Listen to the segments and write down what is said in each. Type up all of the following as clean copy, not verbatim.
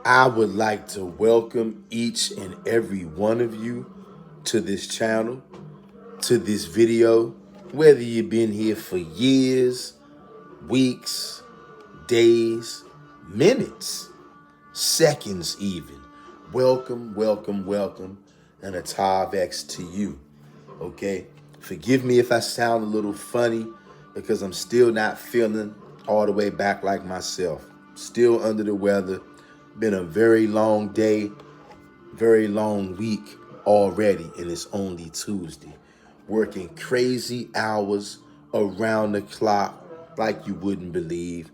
I would like to welcome each and every one of you to this channel, to this video, whether you've been here for years, weeks, days, minutes, seconds even. Welcome, welcome, welcome, and a Tav to you, okay? Forgive me if I sound a little funny because I'm still not feeling all the way back like myself. Still under the weather. Been a very long day, very long week already, and it's only Tuesday. Working crazy hours around the clock like you wouldn't believe.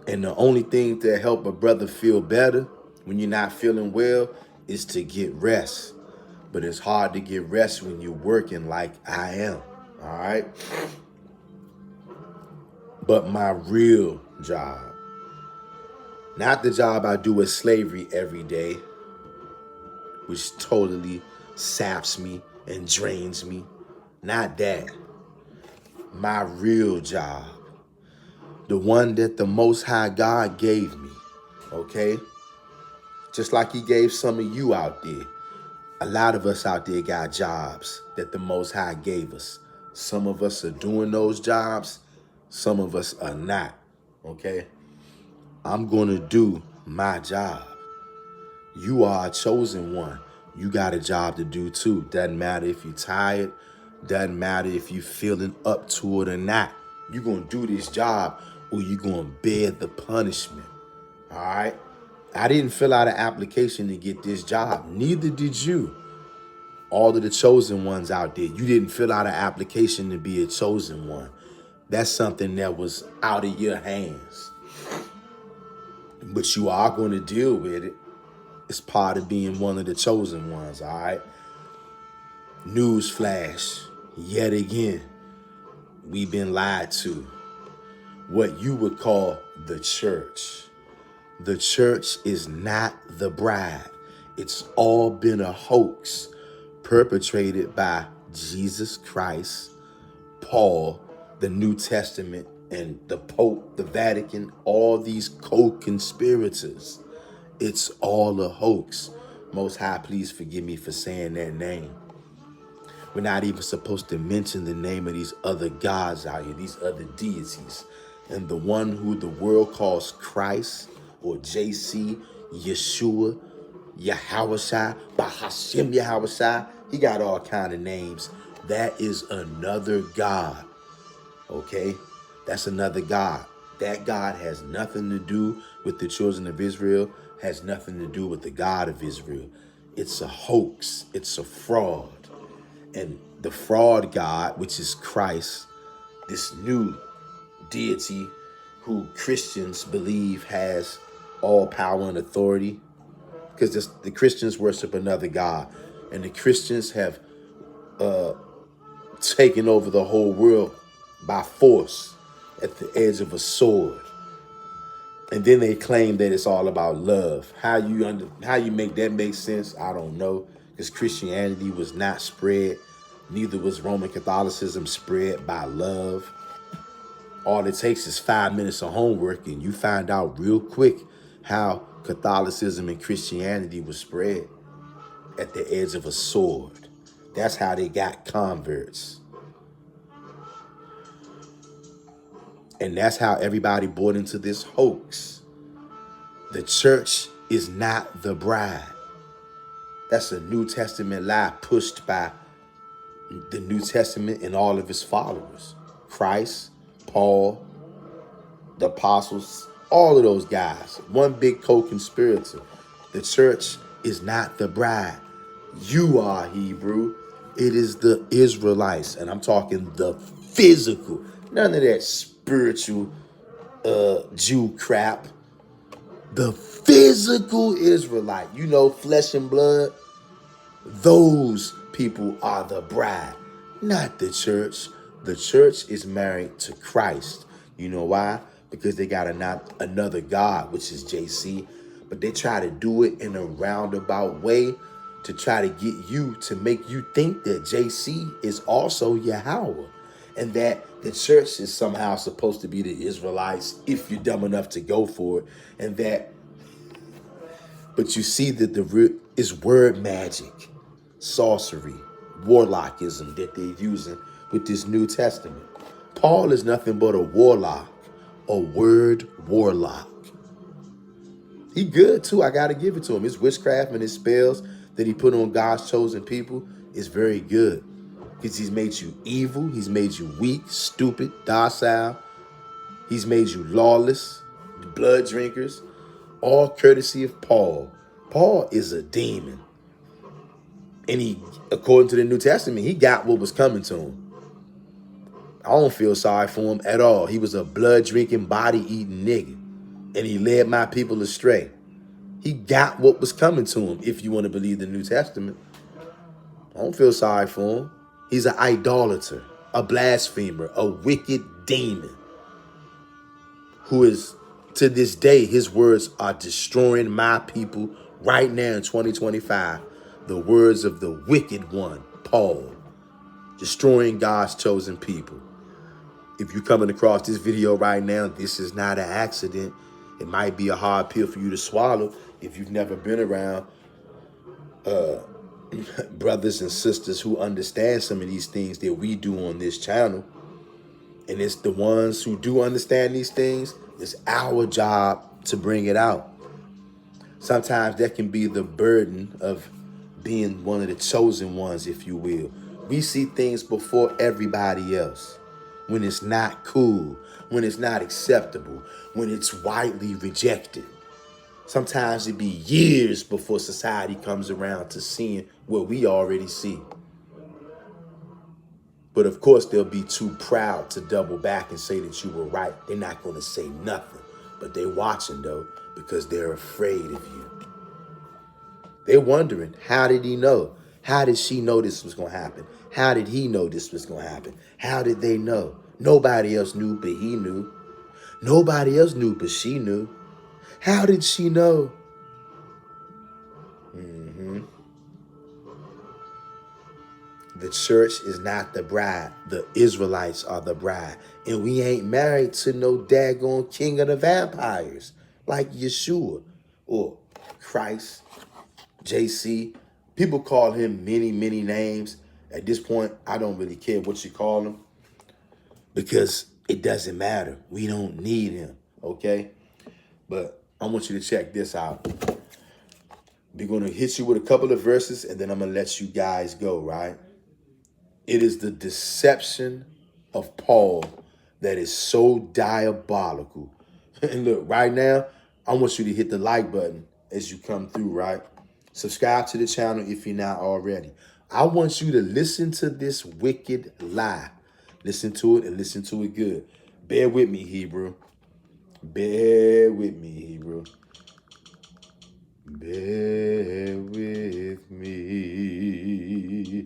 And the only thing to help a brother feel better when you're not feeling well is to get rest. But it's hard to get rest when you're working like I am, all right? But my real job, not the job I do at slavery every day, which totally saps me and drains me. Not that. My real job. The one that the Most High God gave me. Okay? Just like he gave some of you out there. A lot of us out there got jobs that the Most High gave us. Some of us are doing those jobs. Some of us are not. Okay? I'm going to do my job. You are a chosen one. You got a job to do too. Doesn't matter if you're tired. Doesn't matter if you're feeling up to it or not. You're going to do this job or you're going to bear the punishment. All right? I didn't fill out an application to get this job. Neither did you. All of the chosen ones out there, you didn't fill out an application to be a chosen one. That's something that was out of your hands. But you are going to deal with it. It's part of being one of the chosen ones, all right? Newsflash, yet again, we've been lied to. What you would call the church. The church is not the bride. It's all been a hoax perpetrated by Jesus Christ, Paul, the New Testament, and the Pope, the Vatican, all these co-conspirators. It's all a hoax. Most High, please forgive me for saying that name. We're not even supposed to mention the name of these other gods out here, these other deities. And the one who the world calls Christ or JC, Yeshua, Yahushua, Bahashim Yahushua, he got all kind of names. That is another God, okay? That's another God. That God has nothing to do with the children of Israel, has nothing to do with the God of Israel. It's a hoax. It's a fraud. And the fraud God, which is Christ, this new deity who Christians believe has all power and authority, because the Christians worship another God. And the Christians have taken over the whole world by force at the edge of a sword. And then they claim that it's all about love. How you make that make sense, I don't know. Because Christianity was not spread. Neither was Roman Catholicism spread by love. All it takes is 5 minutes of homework and you find out real quick how Catholicism and Christianity was spread at the edge of a sword. That's how they got converts. And that's how everybody bought into this hoax. The church is not the bride. That's a New Testament lie pushed by the New Testament and all of his followers. Christ, Paul, the apostles, all of those guys. One big co-conspirator. The church is not the bride. You are Hebrew. It is the Israelites. And I'm talking the physical. None of that spiritual Jew crap. The physical Israelite, you know, flesh and blood, those people are the bride, not the church. The church is married to Christ. You know why? Because they got another God, which is JC, but they try to do it in a roundabout way to try to get you to make you think that JC is also Yahweh. And that the church is somehow supposed to be the Israelites if you're dumb enough to go for it. And that But you see that the root is word magic, sorcery, warlockism that they're using with this New Testament. Paul is nothing but a warlock, a word warlock. He good too. I got to give it to him. His witchcraft and his spells that he put on God's chosen people is very good. Because he's made you evil. He's made you weak, stupid, docile. He's made you lawless, blood drinkers. All courtesy of Paul. Paul is a demon. And he, according to the New Testament, he got what was coming to him. I don't feel sorry for him at all. He was a blood drinking, body eating nigga. And he led my people astray. He got what was coming to him, if you want to believe the New Testament. I don't feel sorry for him. He's an idolater, a blasphemer, a wicked demon who is, to this day, his words are destroying my people right now in 2025. The words of the wicked one, Paul, destroying God's chosen people. If you're coming across this video right now, this is not an accident. It might be a hard pill for you to swallow if you've never been around brothers and sisters who understand some of these things that we do on this channel. And it's the ones who do understand these things, it's our job to bring it out. Sometimes that can be the burden of being one of the chosen ones, if you will. We see things before everybody else. When it's not cool, when it's not acceptable, when it's widely rejected. Sometimes it be years before society comes around to seeing what we already see. But of course, they'll be too proud to double back and say that you were right. They're not going to say nothing. But they're watching, though, because they're afraid of you. They're wondering, how did he know? How did she know this was going to happen? How did he know this was going to happen? How did they know? Nobody else knew, but he knew. Nobody else knew, but she knew. How did she know? The church is not the bride. The Israelites are the bride. And we ain't married to no daggone king of the vampires like Yeshua or Christ, JC. People call him many, many names. At this point, I don't really care what you call him because it doesn't matter. We don't need him, okay? But I want you to check this out. We're going to hit you with a couple of verses, and then I'm going to let you guys go, right? It is the deception of Paul that is so diabolical. And look, right now, I want you to hit the like button as you come through, right? Subscribe to the channel if you're not already. I want you to listen to this wicked lie. Listen to it and listen to it good. Bear with me, Hebrew. Bear with me, Hebrew. Bear with me.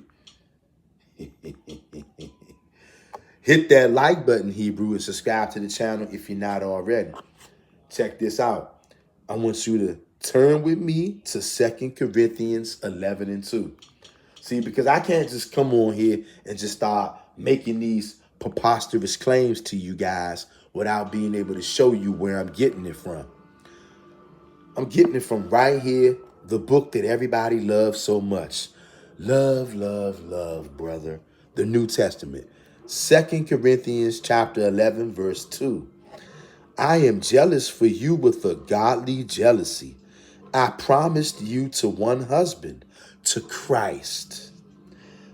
Hit that like button, Hebrew, and subscribe to the channel if you're not already. Check this out. I want you to turn with me to 2 Corinthians 11 and 2. See, because I can't just come on here and just start making these preposterous claims to you guys without being able to show you where I'm getting it from. I'm getting it from right here, the book that everybody loves so much. Love, love, love, brother. The New Testament. 2 Corinthians chapter 11, verse 2. I am jealous for you with a godly jealousy. I promised you to one husband, to Christ,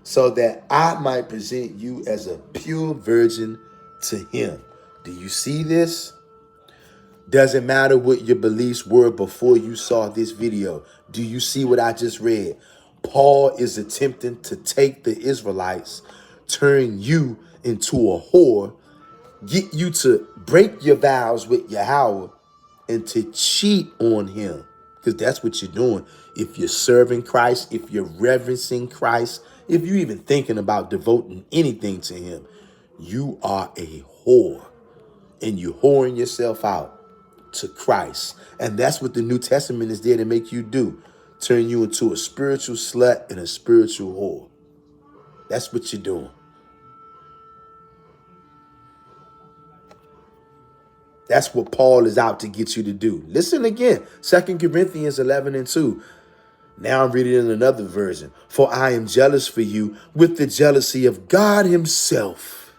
so that I might present you as a pure virgin to him. Do you see this? Doesn't matter what your beliefs were before you saw this video. Do you see what I just read? Paul is attempting to take the Israelites, turn you into a whore, get you to break your vows with Yahweh, and to cheat on him. Because that's what you're doing. If you're serving Christ, if you're reverencing Christ, if you're even thinking about devoting anything to him, you are a whore. And you're whoring yourself out to Christ. And that's what the New Testament is there to make you do. Turn you into a spiritual slut and a spiritual whore. That's what you're doing. That's what Paul is out to get you to do. Listen again. 2 Corinthians 11:2. Now I'm reading in another version. For I am jealous for you with the jealousy of God himself.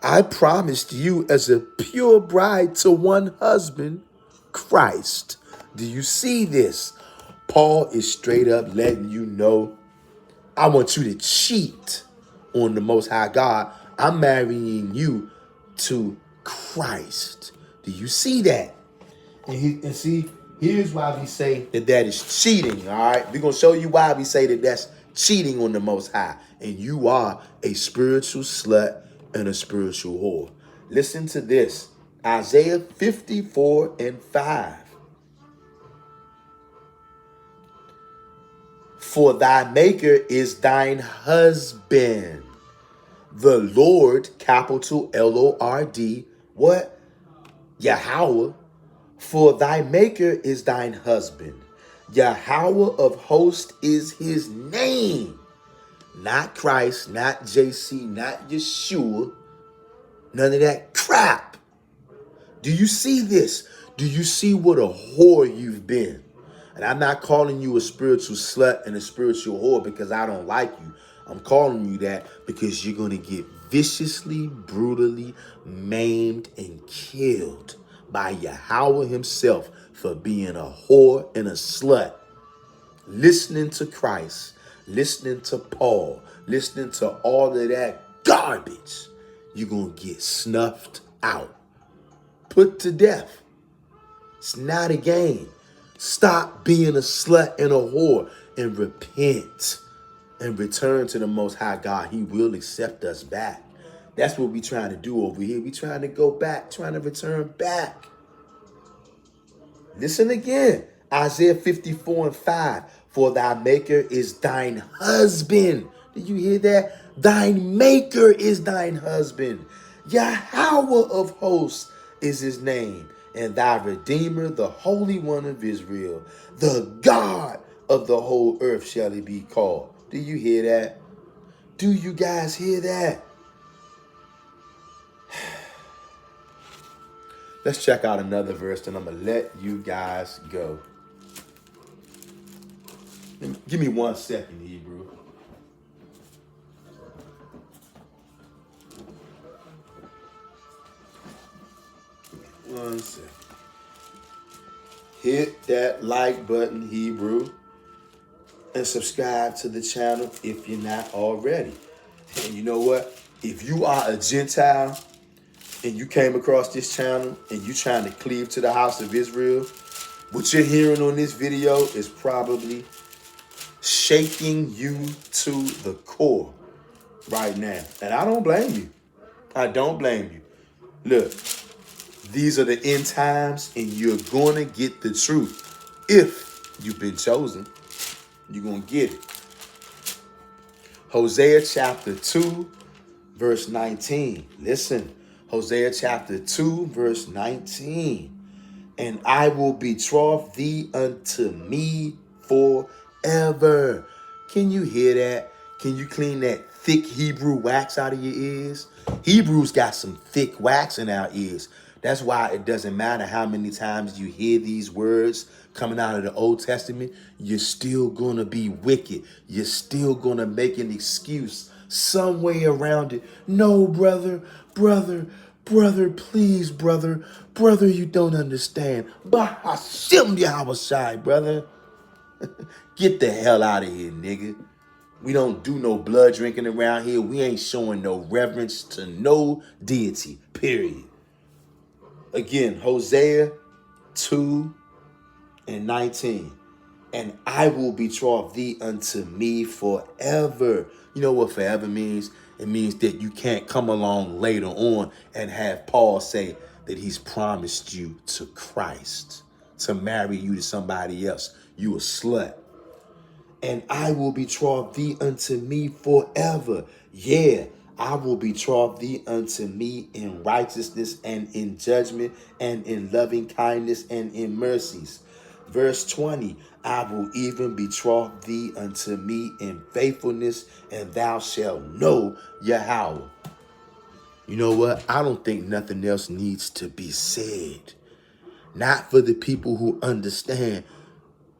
I promised you as a pure bride to one husband, Christ. Do you see this? Paul is straight up letting you know, I want you to cheat on the Most High God. I'm marrying you to Christ. Do you see that? And see, here's why we say that that is cheating, all right? We're going to show you why we say that that's cheating on the Most High. And you are a spiritual slut and a spiritual whore. Listen to this. Isaiah 54:5. For thy maker is thine husband, the Lord, capital Lord, what? Yahweh. For thy maker is thine husband. Yahweh of hosts is his name. Not Christ, not JC, not Yeshua. None of that crap. Do you see this? Do you see what a whore you've been? And I'm not calling you a spiritual slut and a spiritual whore because I don't like you. I'm calling you that because you're going to get viciously, brutally maimed and killed by Yahweh himself for being a whore and a slut. Listening to Christ, listening to Paul, listening to all of that garbage, you're going to get snuffed out, put to death. It's not a game. Stop being a slut and a whore and repent and return to the Most High God. He will accept us back. That's what we're trying to do over here. We're trying to go back, trying to return back. Listen again. Isaiah 54:5. For thy maker is thine husband. Did you hear that? Thine maker is thine husband. Yahweh of hosts is his name. And thy Redeemer, the Holy One of Israel, the God of the whole earth shall he be called. Do you hear that? Do you guys hear that? Let's check out another verse, and I'm going to let you guys go. Give me 1 second, Hebrew. One second. Hit that like button, Hebrew, and subscribe to the channel if you're not already. And you know what? If you are a Gentile and you came across this channel and you trying to cleave to the house of Israel, what you're hearing on this video is probably shaking you to the core right now. And I don't blame you. I don't blame you. Look, these are the end times and you're going to get the truth. If you've been chosen, you're going to get it. Hosea chapter 2, verse 19. Listen, Hosea chapter 2, verse 19. And I will betroth thee unto me forever. Can you hear that? Can you clean that thick Hebrew wax out of your ears? Hebrews got some thick wax in our ears. That's why it doesn't matter how many times you hear these words coming out of the Old Testament, you're still going to be wicked. You're still going to make an excuse some way around it. No, brother, please, brother, you don't understand. Bahashim Yahawashi, brother. Get the hell out of here, nigga. We don't do no blood drinking around here. We ain't showing no reverence to no deity, period. Again, Hosea 2 and 19. And I will betroth thee unto me forever. You know what forever means? It means that you can't come along later on and have Paul say that he's promised you to Christ, to marry you to somebody else. You a slut. And I will betroth thee unto me forever. Yeah, I will betroth thee unto me in righteousness and in judgment and in loving kindness and in mercies. Verse 20, I will even betroth thee unto me in faithfulness, and thou shalt know Yahweh. You know what? I don't think nothing else needs to be said. Not for the people who understand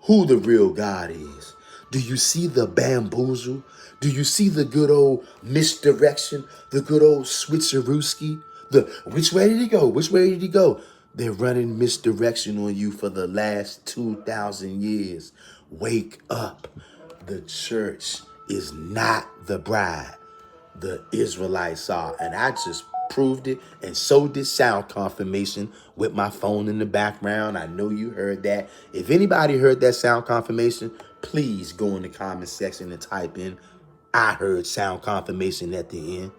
who the real God is. Do you see the bamboozle? Do you see the good old misdirection? The good old switcherooski? The which way did he go? Which way did he go? They're running misdirection on you for the last 2,000 years. Wake up. The church is not the bride. The Israelites are. And I just proved it, and so did sound confirmation with my phone in the background. I know you heard that. If anybody heard that sound confirmation, please go in the comment section and type in, I heard sound confirmation at the end.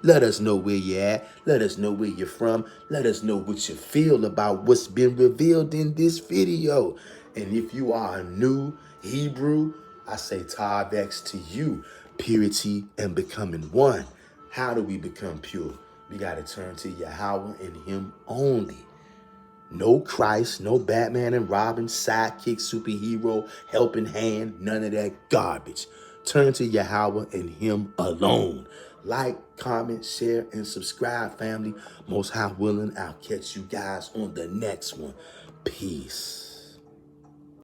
Let us know where you're at. Let us know where you're from. Let us know what you feel about what's been revealed in this video. And if you are a new Hebrew, I say Tavex to you. Purity and becoming one. How do we become pure? We got to turn to Yahweh and Him only. No Christ, no Batman and Robin, sidekick, superhero, helping hand, none of that garbage. Turn to Yahweh and Him alone. Like, comment, share, and subscribe, family. Most High willing, I'll catch you guys on the next one. Peace.